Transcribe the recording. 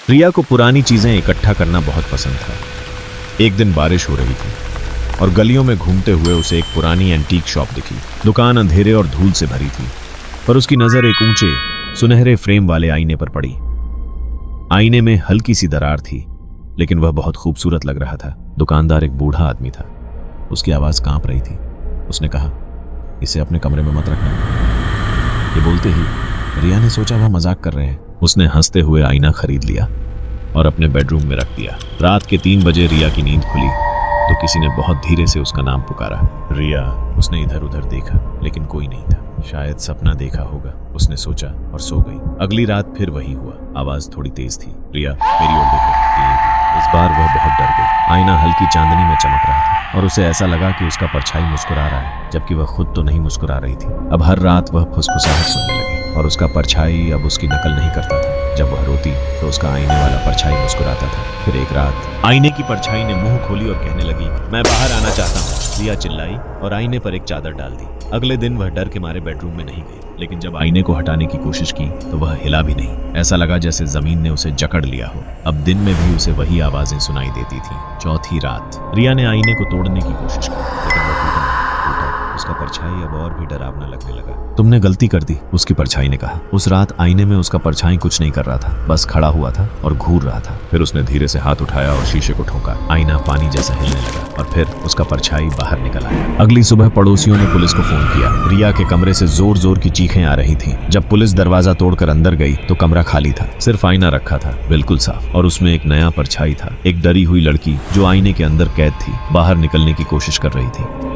रिया को पुरानी चीजें इकट्ठा करना बहुत पसंद था। एक दिन बारिश हो रही थी और गलियों में घूमते हुए उसे एक पुरानी एंटीक शॉप दिखी। दुकान अंधेरे और धूल से भरी थी, पर उसकी नजर एक ऊंचे सुनहरे फ्रेम वाले आईने पर पड़ी। आईने में हल्की सी दरार थी, लेकिन वह बहुत खूबसूरत लग रहा था। दुकानदार एक बूढ़ा आदमी था। उसकी आवाज कांप रही थी। उसने कहा, इसे अपने कमरे में मत रखना। ये बोलते ही रिया ने सोचा वह मजाक कर रहे हैं। उसने हंसते हुए आईना खरीद लिया और अपने बेडरूम में रख दिया। रात के 3 बजे रिया की नींद खुली तो किसी ने बहुत धीरे से उसका नाम पुकारा। रिया। उसने इधर उधर देखा, लेकिन कोई नहीं था। शायद सपना देखा होगा, उसने सोचा और सो गई। अगली रात फिर वही हुआ। आवाज थोड़ी तेज थी, रिया मेरी ओर देखो। इस बार वह बहुत डर गई। आईना हल्की चांदनी में चमक रहा था और उसे ऐसा लगा कि उसका परछाई मुस्कुरा रहा है, जबकि वह खुद तो नहीं मुस्कुरा रही थी। अब हर रात वह फुसफुसाहट सुनने लगी और उसका परछाई अब उसकी नकल नहीं करता था। जब वह रोती तो उसका आईने वाला परछाई मुस्कुराता था। फिर एक रात आईने की परछाई ने मुंह खोली और कहने लगी, मैं बाहर आना चाहता हूँ। रिया चिल्लाई और आईने पर एक चादर डाल दी। अगले दिन वह डर के मारे बेडरूम में नहीं गई, लेकिन जब आईने को हटाने की कोशिश की तो वह हिला भी नहीं। ऐसा लगा जैसे जमीन ने उसे जकड़ लिया हो। अब दिन में भी उसे वही आवाजें सुनाई देती थी। चौथी रात रिया ने आईने को तोड़ने की कोशिश की, लेकिन वह टूटा। उसका परछाई अब और भी डरावना लगने लगा। तुमने गलती कर दी, उसकी परछाई ने कहा। उस रात आईने में उसका परछाई कुछ नहीं कर रहा था, बस खड़ा हुआ था और घूर रहा था। फिर उसने धीरे से हाथ उठाया और शीशे को ठोका। आईना पानी जैसा हिलने लगा और फिर उसका परछाई बाहर निकल आया। अगली सुबह पड़ोसियों ने पुलिस को फोन किया। रिया के कमरे से जोर जोर की चीखें आ रही थी। जब पुलिस दरवाजा तोड़कर अंदर गई तो कमरा खाली था। सिर्फ आईना रखा था, बिल्कुल साफ, और उसमें एक नया परछाई था। एक डरी हुई लड़की जो आईने के अंदर कैद थी, बाहर निकलने की कोशिश कर रही थी।